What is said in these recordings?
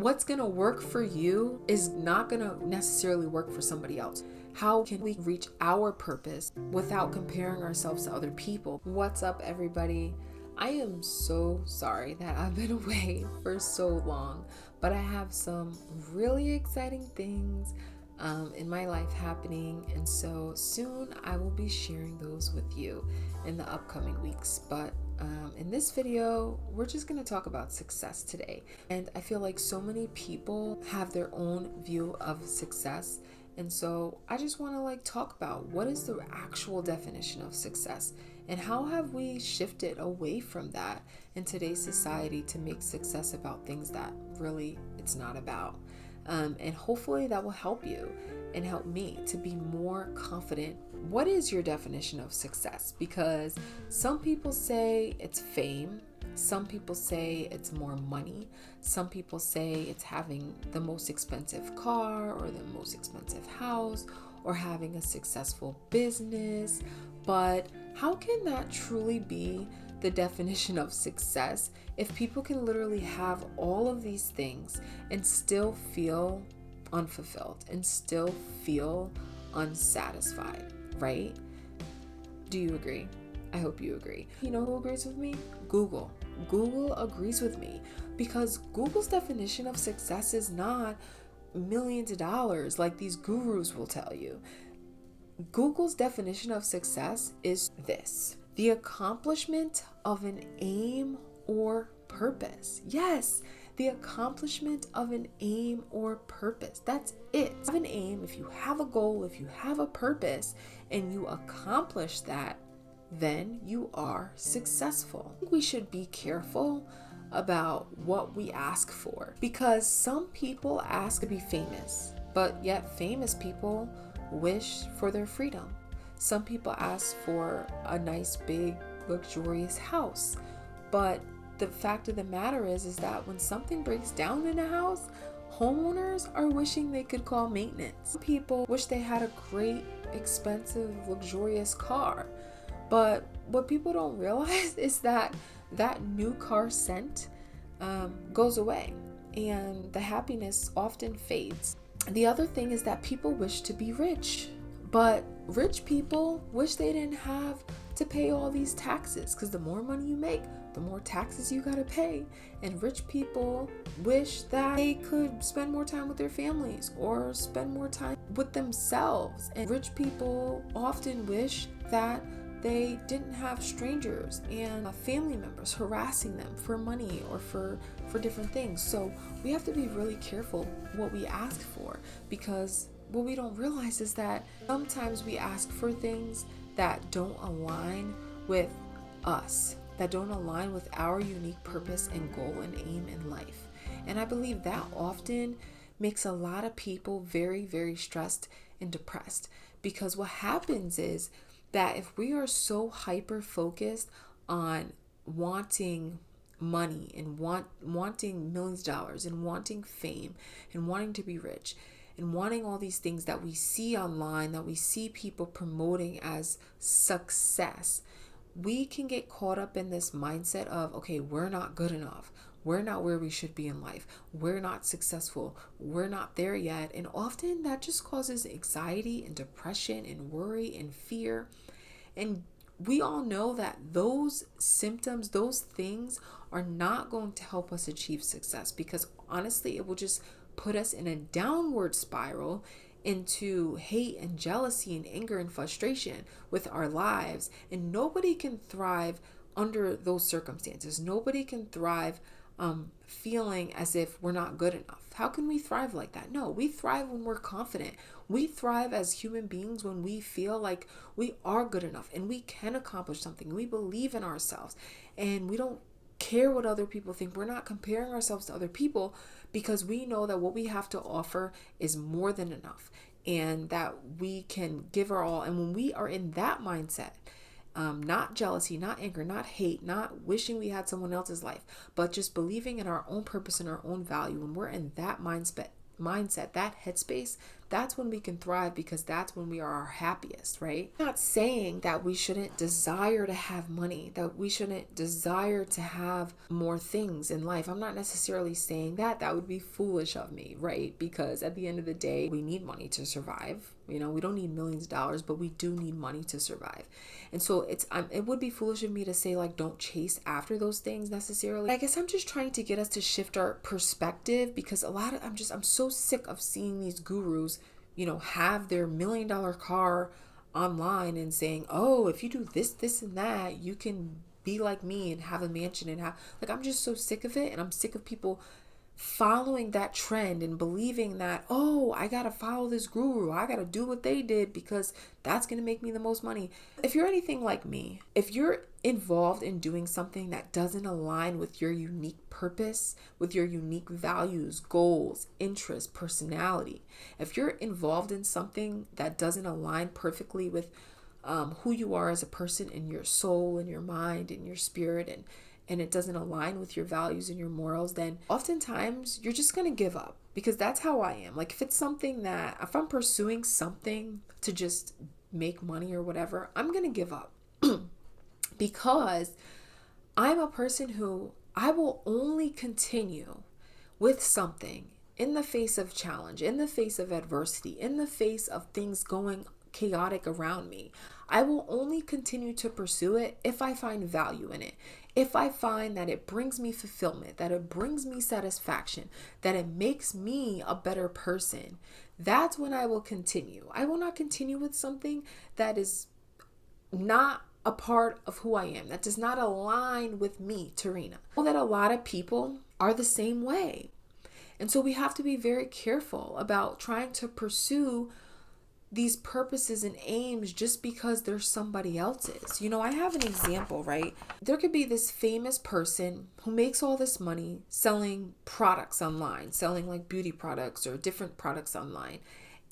what's going to work for you is not going to necessarily work for somebody else. How can we reach our purpose without comparing ourselves to other people? What's up, everybody? I am so sorry that I've been away for so long, but I have some really exciting things in my life happening, and so soon I will be sharing those with you in the upcoming weeks. But in this video, we're just going to talk about success today. And I feel like so many people have their own view of success. And so I just want to talk about what is the actual definition of success and how have we shifted away from that in today's society to make success about things that really it's not about. And hopefully that will help you and help me to be more confident. What is your definition of success? Because some people say it's fame. Some people say it's more money. Some people say it's having the most expensive car or the most expensive house or having a successful business. But how can that truly be the definition of success if people can literally have all of these things and still feel unfulfilled and still feel unsatisfied, right? Do you agree? I hope you agree. You know who agrees with me? Google. Google agrees with me because Google's definition of success is not millions of dollars like these gurus will tell you. Google's definition of success is this: the accomplishment of an aim or purpose. Yes, the accomplishment of an aim or purpose. That's it. If you have an aim, if you have a goal, if you have a purpose, and you accomplish that, then you are successful. We should be careful about what we ask for because some people ask to be famous, but yet famous people wish for their freedom. Some people ask for a nice, big, luxurious house, but the fact of the matter is that when something breaks down in a house, homeowners are wishing they could call maintenance. People wish they had a great, expensive, luxurious car. But what people don't realize is that that new car scent goes away and the happiness often fades. The other thing is that people wish to be rich, but rich people wish they didn't have to pay all these taxes because the more money you make, the more taxes you gotta pay. And rich people wish that they could spend more time with their families or spend more time with themselves. And rich people often wish that they didn't have strangers and family members harassing them for money or for different things. So we have to be really careful what we ask for, because what we don't realize is that sometimes we ask for things that don't align with us, that don't align with our unique purpose and goal and aim in life. And I believe that often makes a lot of people very, very stressed and depressed, because what happens is that if we are so hyper focused on wanting money and wanting millions of dollars and wanting fame and wanting to be rich and wanting all these things that we see online, that we see people promoting as success, we can get caught up in this mindset of, okay, we're not good enough. We're not where we should be in life. We're not successful. We're not there yet. And often that just causes anxiety and depression and worry and fear. And we all know that those symptoms, those things are not going to help us achieve success, because honestly, it will just put us in a downward spiral into hate and jealousy and anger and frustration with our lives. And nobody can thrive under those circumstances. Nobody can thrive feeling as if we're not good enough. How can we thrive like that? No, we thrive when we're confident. We thrive as human beings when we feel like we are good enough and we can accomplish something. We believe in ourselves and we don't care what other people think. We're not comparing ourselves to other people because we know that what we have to offer is more than enough and that we can give our all. And when we are in that mindset, not jealousy, not anger, not hate, not wishing we had someone else's life, but just believing in our own purpose and our own value. When we're in that mindset, that headspace, that's when we can thrive, because that's when we are our happiest, right? I'm not saying that we shouldn't desire to have money, that we shouldn't desire to have more things in life. I'm not necessarily saying that. That would be foolish of me, right? Because at the end of the day, we need money to survive. We don't need millions of dollars, but we do need money to survive. And so it would be foolish of me to say, like, don't chase after those things necessarily. I guess I'm just trying to get us to shift our perspective, because I'm so sick of seeing these gurus, have their $1 million car online and saying, oh, if you do this and that, you can be like me and have a mansion and have, like, I'm just so sick of it. And I'm sick of people following that trend and believing that, oh, I gotta follow this guru, I gotta do what they did because that's gonna make me the most money. If you're anything like me, if you're involved in doing something that doesn't align with your unique purpose, with your unique values, goals, interests, personality, if you're involved in something that doesn't align perfectly with who you are as a person, in your soul and your mind and your spirit, and it doesn't align with your values and your morals, then oftentimes you're just going to give up, because that's how I am. Like, if I'm pursuing something to just make money or whatever, I'm going to give up because I'm a person who I will only continue with something in the face of challenge, in the face of adversity, in the face of things going chaotic around me. I will only continue to pursue it if I find value in it. If I find that it brings me fulfillment, that it brings me satisfaction, that it makes me a better person, that's when I will continue. I will not continue with something that is not a part of who I am, that does not align with me, Tarinah. I know that a lot of people are the same way. And so we have to be very careful about trying to pursue these purposes and aims just because there's somebody else's. I have an example, right? There could be this famous person who makes all this money selling products online, selling like beauty products or different products online.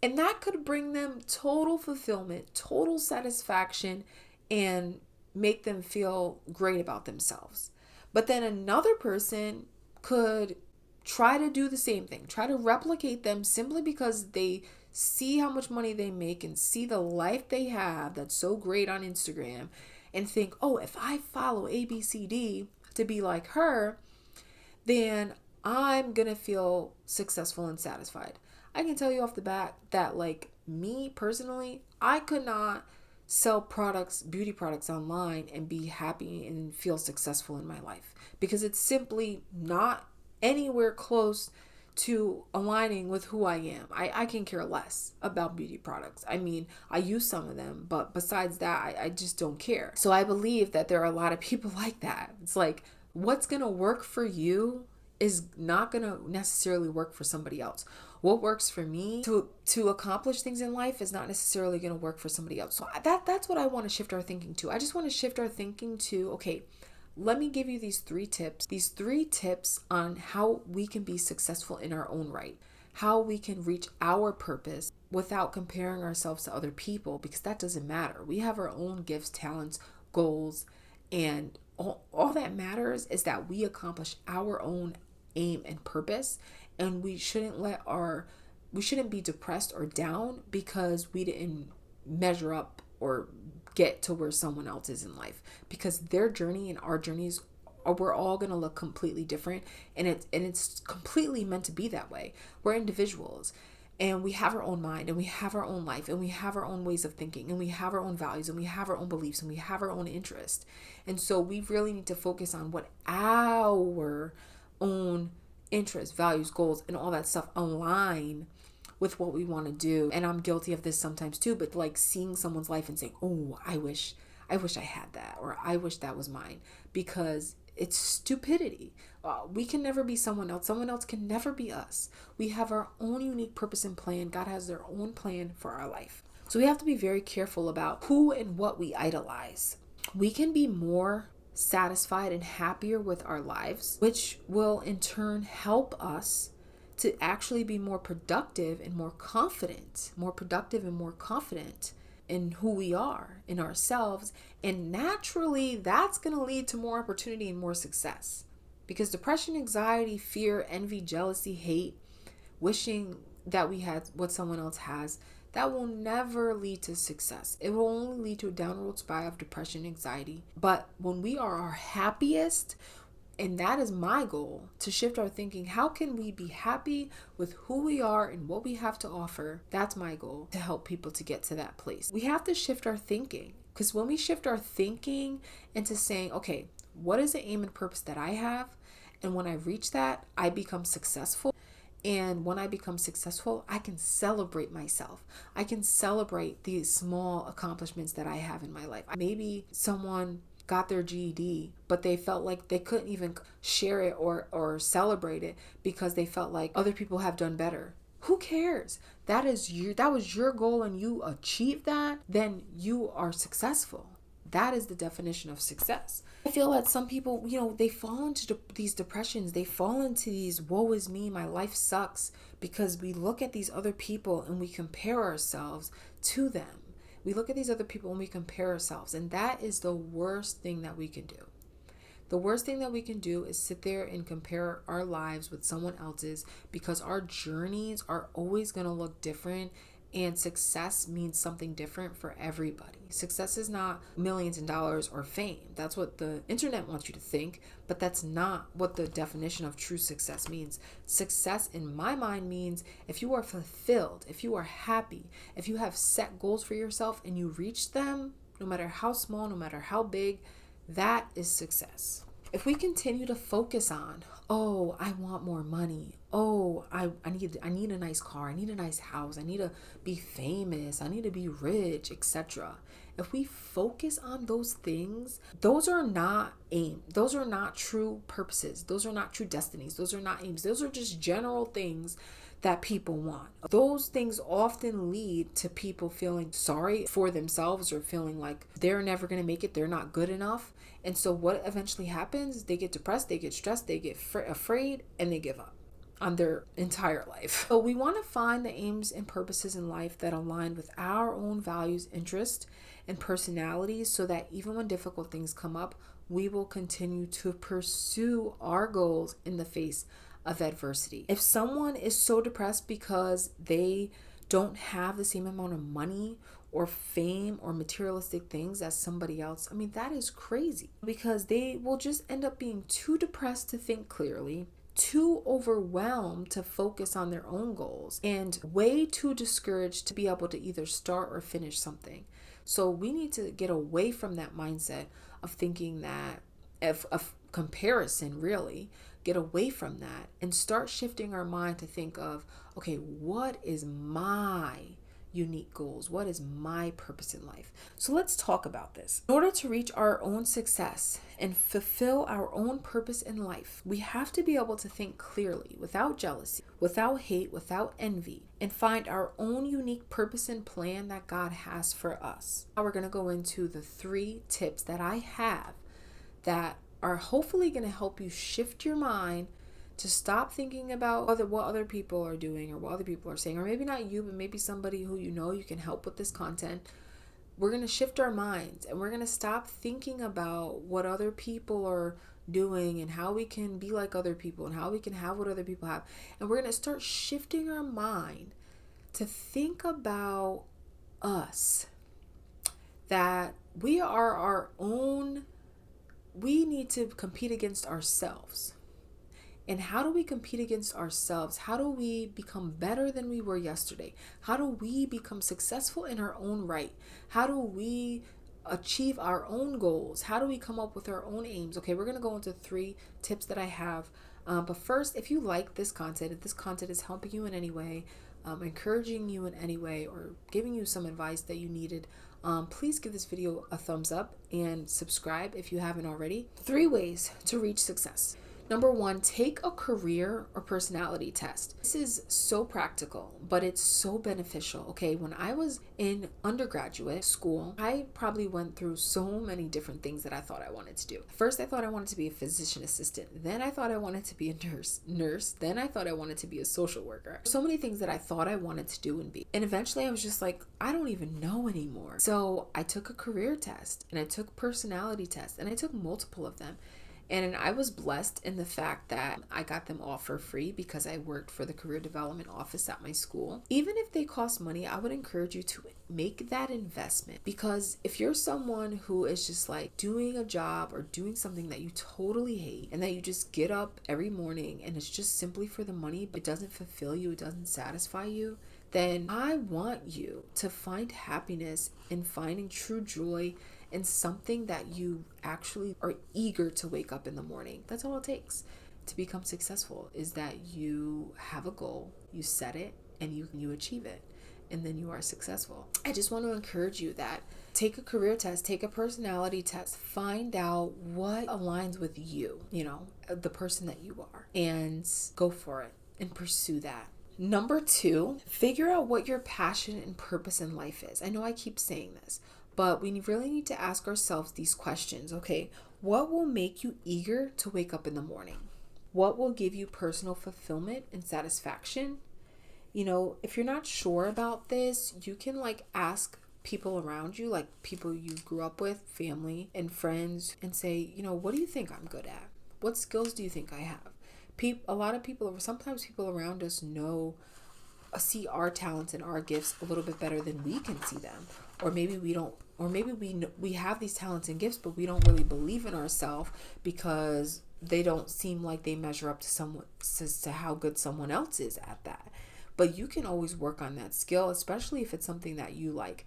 And that could bring them total fulfillment, total satisfaction, and make them feel great about themselves. But then another person could try to do the same thing, try to replicate them simply because they see how much money they make and see the life they have that's so great on Instagram and think, oh, if I follow ABCD to be like her, then I'm going to feel successful and satisfied. I can tell you off the bat that, like, me personally, I could not sell beauty products online and be happy and feel successful in my life, because it's simply not anywhere close to aligning with who I am. I can care less about beauty products. I mean, I use some of them, but besides that, I just don't care. So I believe that there are a lot of people like that. It's like, what's going to work for you is not going to necessarily work for somebody else. What works for me to accomplish things in life is not necessarily going to work for somebody else. So that's what I want to shift our thinking to. I just want to shift our thinking to, okay, let me give you these 3 tips on how we can be successful in our own right, how we can reach our purpose without comparing ourselves to other people, because that doesn't matter. We have our own gifts, talents, goals, and all that matters is that we accomplish our own aim and purpose, and we shouldn't be depressed or down because we didn't measure up or get to where someone else is in life, because their journey and our journeys we're all going to look completely different, and it's completely meant to be that way. We're individuals, and we have our own mind, and we have our own life, and we have our own ways of thinking, and we have our own values, and we have our own beliefs, and we have our own interests. And so we really need to focus on what our own interests, values, goals, and all that stuff align with what we want to do. And I'm guilty of this sometimes too, but like seeing someone's life and saying, oh, I wish I had that, or I wish that was mine, because it's stupidity. We can never be someone else. Someone else can never be us. We have our own unique purpose and plan. God has their own plan for our life. So we have to be very careful about who and what we idolize. We can be more satisfied and happier with our lives, which will in turn help us to actually be more productive and more confident in who we are, in ourselves. And naturally, that's going to lead to more opportunity and more success. Because depression, anxiety, fear, envy, jealousy, hate, wishing that we had what someone else has, that will never lead to success. It will only lead to a downward spiral of depression, anxiety. But when we are our happiest, and that is my goal, to shift our thinking. How can we be happy with who we are and what we have to offer? That's my goal, to help people to get to that place. We have to shift our thinking, because when we shift our thinking into saying, okay, what is the aim and purpose that I have? And when I reach that, I become successful. And when I become successful, I can celebrate myself. I can celebrate these small accomplishments that I have in my life. Maybe someone got their GED, but they felt like they couldn't even share it or celebrate it because they felt like other people have done better. Who cares? That was your goal and you achieved that, then you are successful. That is the definition of success. I feel that some people, they fall into these depressions. They fall into these, woe is me, my life sucks, because we look at these other people and we compare ourselves to them. We look at these other people and we compare ourselves. And that is the worst thing that we can do. The worst thing that we can do is sit there and compare our lives with someone else's, because our journeys are always going to look different. And success means something different for everybody. Success is not millions of dollars or fame. That's what the internet wants you to think, but that's not what the definition of true success means. Success in my mind means if you are fulfilled, if you are happy, if you have set goals for yourself and you reach them, no matter how small, no matter how big, that is success. If we continue to focus on, oh, I want more money. Oh, I need a nice car. I need a nice house. I need to be famous. I need to be rich, etc. If we focus on those things, those are not aims. Those are not true purposes. Those are not true destinies. Those are not aims. Those are just general things that people want. Those things often lead to people feeling sorry for themselves or feeling like they're never going to make it, they're not good enough. And so what eventually happens, they get depressed, they get stressed, they get afraid, and they give up on their entire life. So we want to find the aims and purposes in life that align with our own values, interests, and personalities, so that even when difficult things come up, we will continue to pursue our goals in the face of adversity. If someone is so depressed because they don't have the same amount of money or fame or materialistic things as somebody else, I mean, that is crazy, because they will just end up being too depressed to think clearly, too overwhelmed to focus on their own goals, and way too discouraged to be able to either start or finish something. So we need to get away from that mindset of thinking that, of comparison, really. Get away from that and start shifting our mind to think of, okay, what is my unique goals? What is my purpose in life? So let's talk about this. In order to reach our own success and fulfill our own purpose in life, we have to be able to think clearly, without jealousy, without hate, without envy, and find our own unique purpose and plan that God has for us. Now we're going to go into the 3 tips that I have that are hopefully going to help you shift your mind to stop thinking about what other people are doing or what other people are saying, or maybe not you, but maybe somebody who you can help with this content. We're going to shift our minds and we're going to stop thinking about what other people are doing and how we can be like other people and how we can have what other people have. And we're going to start shifting our mind to think about us, that we are our own. We need to compete against ourselves. And how do we compete against ourselves? How do we become better than we were yesterday? How do we become successful in our own right? How do we achieve our own goals? How do we come up with our own aims? Okay, we're going to go into 3 tips that I have. But first, if you like this content, if this content is helping you in any way, encouraging you in any way, or giving you some advice that you needed, please give this video a thumbs up and subscribe if you haven't already. 3 ways to reach success. Number 1, take a career or personality test. This is so practical, but it's so beneficial. Okay, when I was in undergraduate school, I probably went through so many different things that I thought I wanted to do. First, I thought I wanted to be a physician assistant. Then I thought I wanted to be a nurse. Then I thought I wanted to be a social worker. So many things that I thought I wanted to do and be. And eventually I was just like, I don't even know anymore. So I took a career test and I took personality tests and I took multiple of them. And I was blessed in the fact that I got them all for free because I worked for the career development office at my school. Even if they cost money, I would encourage you to make that investment, because if you're someone who is just like doing a job or doing something that you totally hate and that you just get up every morning and it's just simply for the money, but it doesn't fulfill you, it doesn't satisfy you, then I want you to find happiness in finding true joy in something that you actually are eager to wake up in the morning. That's all it takes to become successful, is that you have a goal, you set it, and you achieve it, and then you are successful. I just want to encourage you that take a career test, take a personality test, find out what aligns with you, the person that you are, and go for it and pursue that. Number 2, figure out what your passion and purpose in life is. I know I keep saying this, but we really need to ask ourselves these questions. Okay, what will make you eager to wake up in the morning? What will give you personal fulfillment and satisfaction? If you're not sure about this, you can ask people around you, like people you grew up with, family and friends, and say, what do you think I'm good at? What skills do you think I have? Sometimes people around us see our talents and our gifts a little bit better than we can see them. Or maybe we don't, or maybe we have these talents and gifts, but we don't really believe in ourselves because they don't seem like they measure up to how good someone else is at that. But you can always work on that skill, especially if it's something that you like.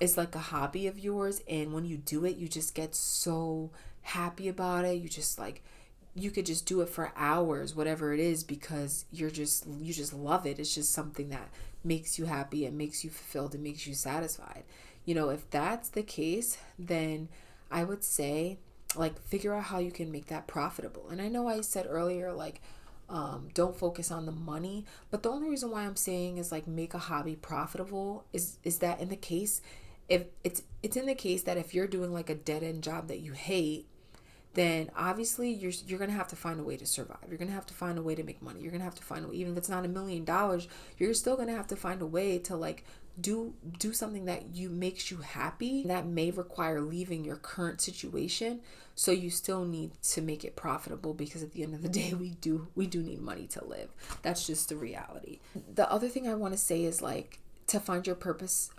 It's like a hobby of yours, and when you do it, you just get so happy about it. You could just do it for hours, whatever it is, because you just love it. It's just something that makes you happy and makes you fulfilled and makes you satisfied. If that's the case, then I would say figure out how you can make that profitable. And I know I said earlier, don't focus on the money, but the only reason why I'm saying is make a hobby profitable is that in the case, if it's in the case that if you're doing a dead end job that you hate, then obviously you're going to have to find a way to survive. You're going to have to find a way to make money. You're going to have to find a way, even if it's not $1 million, you're still going to have to find a way to do something that makes you happy. That may require leaving your current situation. So you still need to make it profitable, because at the end of the day, we do need money to live. That's just the reality. The other thing I want to say is to find your purpose,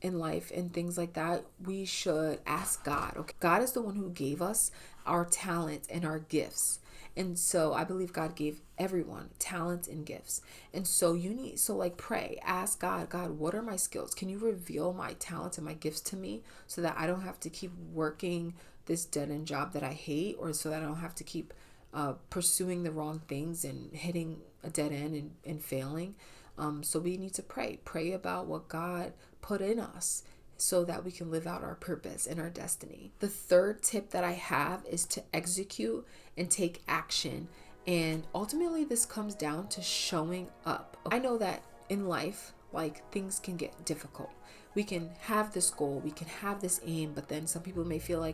in life and things like that, we should ask God. Okay, God is the one who gave us our talents and our gifts. And so I believe God gave everyone talents and gifts. And so pray, ask God, what are my skills? Can you reveal my talents and my gifts to me so that I don't have to keep working this dead end job that I hate, or so that I don't have to keep pursuing the wrong things and hitting a dead end and failing. So we need to pray about what God put in us so that we can live out our purpose and our destiny. The third tip that I have is to execute and take action. And ultimately, this comes down to showing up. I know that in life, things can get difficult. We can have this goal, we can have this aim, but then some people may feel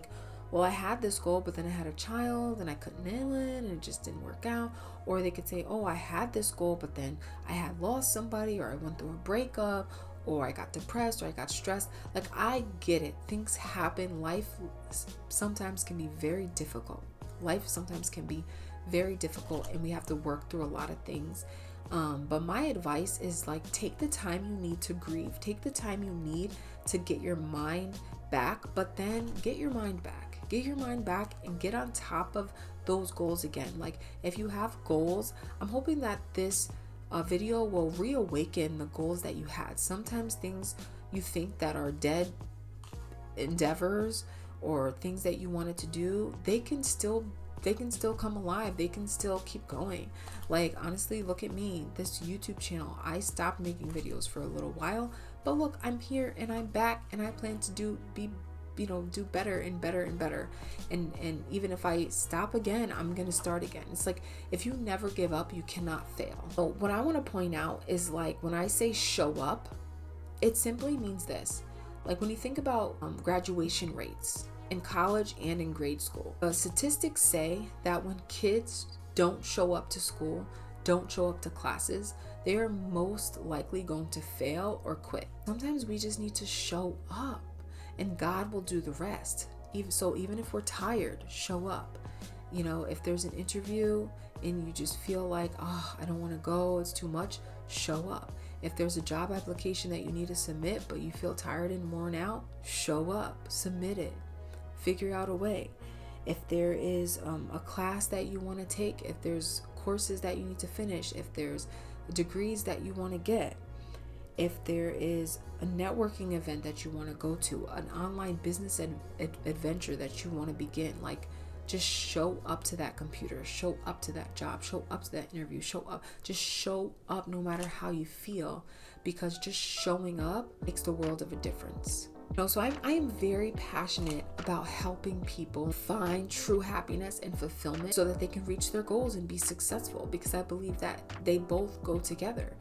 well, I had this goal, but then I had a child and I couldn't nail it and it just didn't work out. Or they could say, I had this goal, but then I had lost somebody, or I went through a breakup, or I got depressed, or I got stressed. I get it. Things happen. Life sometimes can be very difficult. And we have to work through a lot of things. But my advice is take the time you need to grieve. Take the time you need to get your mind back, but then get your mind back and get on top of those goals again. If you have goals, I'm hoping that this video will reawaken the goals that you had. Sometimes things you think that are dead endeavors or things that you wanted to do, they can still come alive. They can still keep going. Honestly, look at me, this YouTube channel. I stopped making videos for a little while, but look, I'm here and I'm back, and I plan to do better and better and better. And even if I stop again, I'm going to start again. It's if you never give up, you cannot fail. So what I want to point out is when I say show up, it simply means this. When you think about graduation rates in college and in grade school, statistics say that when kids don't show up to school, don't show up to classes, they are most likely going to fail or quit. Sometimes we just need to show up, and God will do the rest. Even if we're tired, show up. If there's an interview and you just feel like, oh, I don't want to go, it's too much, show up. If there's a job application that you need to submit, but you feel tired and worn out, show up, submit it, figure out a way. If there is a class that you want to take, if there's courses that you need to finish, if there's degrees that you want to get, if there is a networking event that you want to go to, an online business adventure that you want to begin, like, just show up to that computer, show up to that job, show up to that interview, just show up no matter how you feel, because just showing up makes the world of a difference. So I am very passionate about helping people find true happiness and fulfillment so that they can reach their goals and be successful, because I believe that they both go together.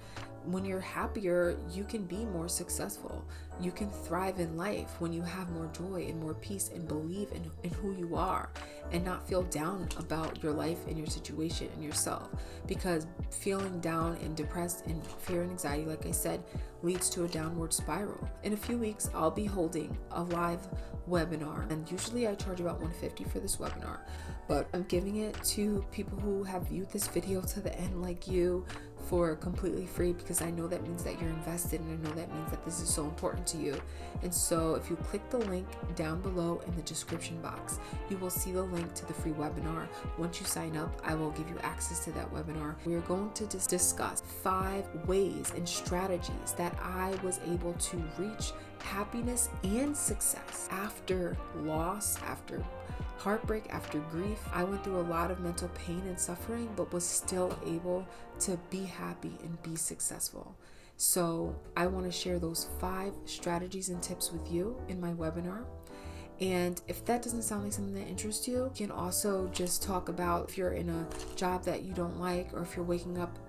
When you're happier, you can be more successful. You can thrive in life when you have more joy and more peace and believe in who you are, and not feel down about your life and your situation and yourself. Because feeling down and depressed and fear and anxiety, like I said, leads to a downward spiral. In a few weeks, I'll be holding a live webinar, and usually I charge about $150 for this webinar, but I'm giving it to people who have viewed this video to the end, like you, for completely free, because I know that means that you're invested, and I know that means that this is so important to you. And so if you click the link down below in the description box, you will see the link to the free webinar. Once you sign up, I will give you access to that webinar. We are going to discuss 5 ways and strategies that I was able to reach happiness and success after loss, after heartbreak, after grief. I went through a lot of mental pain and suffering, but was still able to be happy and be successful. So I want to share those 5 strategies and tips with you in my webinar. And if that doesn't sound like something that interests you, you can also just talk about if you're in a job that you don't like, or if you're waking up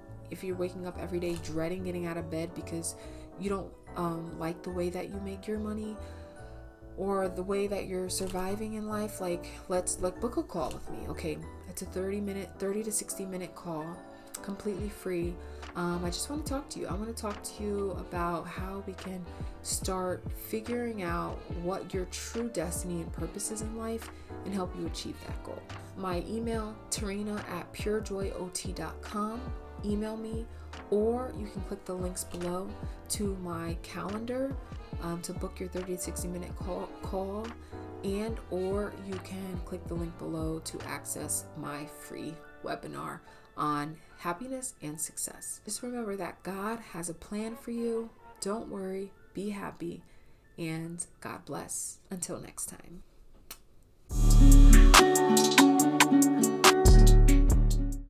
every day dreading getting out of bed because you don't like the way that you make your money, or the way that you're surviving in life. Let's book a call with me. Okay, it's a 30 to 60 minute call, completely free. I just want to talk to you. I want to talk to you about how we can start figuring out what your true destiny and purpose is in life, and help you achieve that goal. My email, Tarinah@purejoyot.com. Email me, or you can click the links below to my calendar to book your 30 to 60 minute call, and or you can click the link below to access my free webinar on happiness and success. Just remember that God has a plan for you. Don't worry, be happy, and God bless. Until next time.